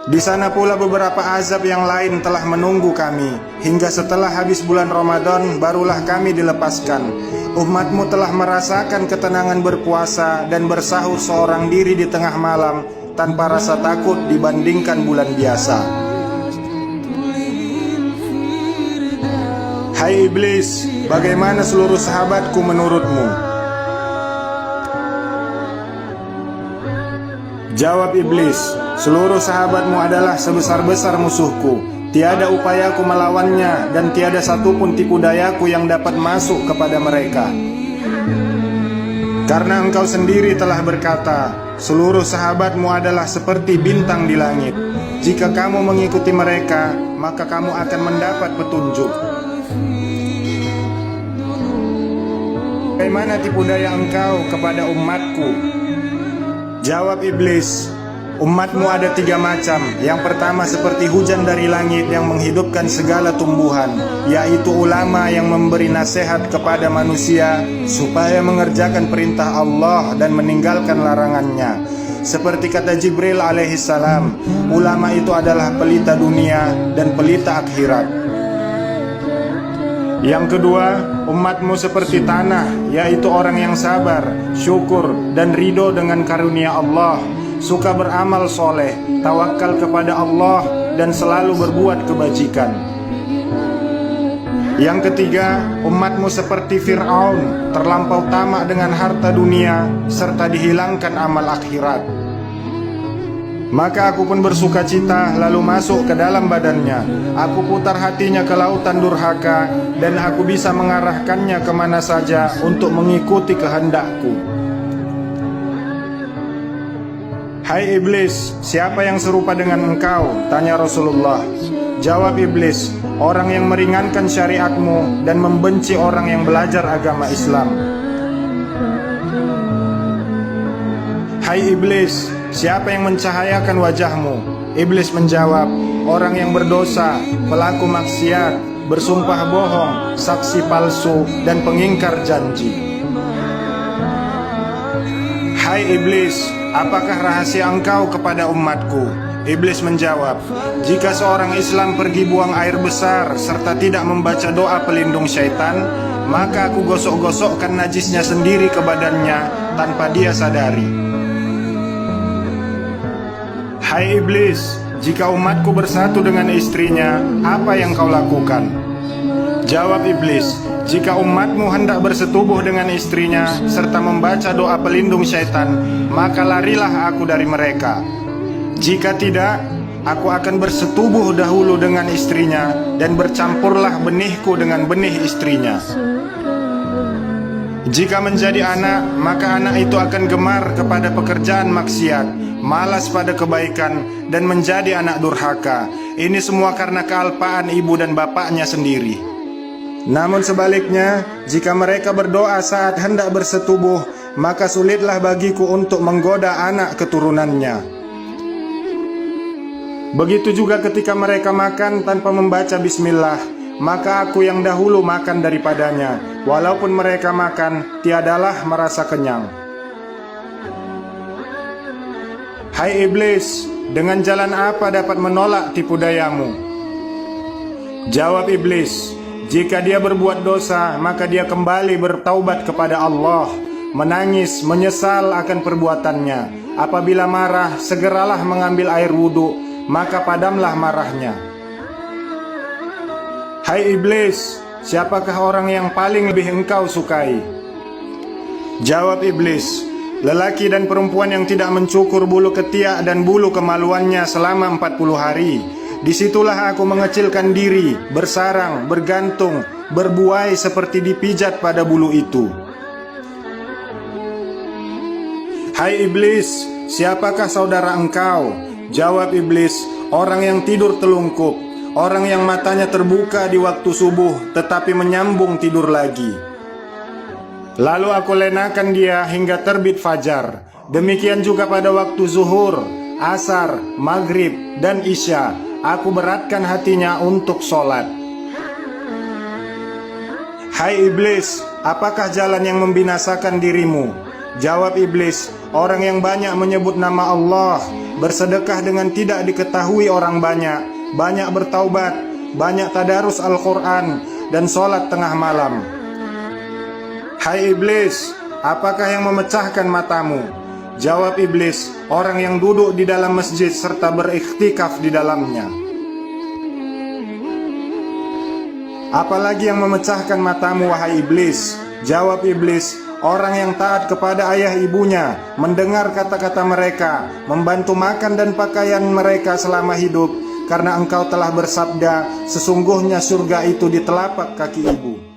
Di sana pula beberapa azab yang lain telah menunggu kami. Hingga setelah habis bulan Ramadan, barulah kami dilepaskan. Umatmu telah merasakan ketenangan berpuasa dan bersahur seorang diri di tengah malam tanpa rasa takut dibandingkan bulan biasa. Hai iblis, bagaimana seluruh sahabatku menurutmu? Jawab iblis, seluruh sahabatmu adalah sebesar-besar musuhku. Tiada upayaku melawannya dan tiada satupun tipu dayaku yang dapat masuk kepada mereka. Karena engkau sendiri telah berkata, seluruh sahabatmu adalah seperti bintang di langit. Jika kamu mengikuti mereka, maka kamu akan mendapat petunjuk. Bagaimana tipu daya engkau kepada umatku? Jawab iblis, umatmu ada 3 macam. Yang pertama seperti hujan dari langit yang menghidupkan segala tumbuhan, yaitu ulama yang memberi nasihat kepada manusia supaya mengerjakan perintah Allah dan meninggalkan larangannya. Seperti kata Jibril alaihissalam, ulama itu adalah pelita dunia dan pelita akhirat. Yang kedua, umatmu seperti tanah, yaitu orang yang sabar, syukur, dan ridho dengan karunia Allah, suka beramal soleh, tawakal kepada Allah, dan selalu berbuat kebajikan. Yang ketiga, umatmu seperti Fir'aun, terlampau tamak dengan harta dunia, serta dihilangkan amal akhirat. Maka aku pun bersuka cita lalu masuk ke dalam badannya. Aku putar hatinya ke lautan durhaka, dan aku bisa mengarahkannya kemana saja untuk mengikuti kehendakku. Hai iblis, siapa yang serupa dengan engkau? Tanya Rasulullah. Jawab iblis, orang yang meringankan syariatmu dan membenci orang yang belajar agama Islam. Hai iblis, siapa yang mencahayakan wajahmu? Iblis menjawab, orang yang berdosa, pelaku maksiat, bersumpah bohong, saksi palsu, dan pengingkar janji. Hai iblis, apakah rahasia engkau kepada umatku? Iblis menjawab, jika seorang Islam pergi buang air besar serta tidak membaca doa pelindung syaitan, maka aku gosok-gosokkan najisnya sendiri ke badannya tanpa dia sadari. Hai iblis, jika umatku bersatu dengan istrinya, apa yang kau lakukan? Jawab iblis, jika umatmu hendak bersetubuh dengan istrinya serta membaca doa pelindung syaitan, maka larilah aku dari mereka. Jika tidak, aku akan bersetubuh dahulu dengan istrinya dan bercampurlah benihku dengan benih istrinya. Jika menjadi anak, maka anak itu akan gemar kepada pekerjaan maksiat, malas pada kebaikan, dan menjadi anak durhaka. Ini semua karena kealpaan ibu dan bapaknya sendiri. Namun sebaliknya, jika mereka berdoa saat hendak bersetubuh, maka sulitlah bagiku untuk menggoda anak keturunannya. Begitu juga ketika mereka makan tanpa membaca bismillah, maka aku yang dahulu makan daripadanya. Walaupun mereka makan, tiadalah merasa kenyang. Hai iblis, dengan jalan apa dapat menolak tipu dayamu? Jawab iblis, jika dia berbuat dosa, maka dia kembali bertaubat kepada Allah, menangis, menyesal akan perbuatannya. Apabila marah, segeralah mengambil air wudhu, maka padamlah marahnya. Hai iblis, siapakah orang yang paling lebih engkau sukai? Jawab iblis, lelaki dan perempuan yang tidak mencukur bulu ketiak dan bulu kemaluannya selama 40 hari. Disitulah aku mengecilkan diri, bersarang, bergantung, berbuai seperti dipijat pada bulu itu. Hai iblis, siapakah saudara engkau? Jawab iblis, orang yang tidur telungkup, orang yang matanya terbuka di waktu subuh tetapi menyambung tidur lagi. Lalu aku lenakan dia hingga terbit fajar. Demikian juga pada waktu zuhur, asar, maghrib, dan isya. Aku beratkan hatinya untuk sholat. Hai iblis, apakah jalan yang membinasakan dirimu? Jawab iblis, orang yang banyak menyebut nama Allah, bersedekah dengan tidak diketahui orang banyak, banyak bertaubat, banyak tadarus Al-Quran, dan sholat tengah malam. Hai iblis, apakah yang memecahkan matamu? Jawab iblis, orang yang duduk di dalam masjid serta beriktikaf di dalamnya. Apalagi yang memecahkan matamu, wahai iblis? Jawab iblis, orang yang taat kepada ayah ibunya, mendengar kata-kata mereka, membantu makan dan pakaian mereka selama hidup, karena engkau telah bersabda, sesungguhnya surga itu di telapak kaki ibu.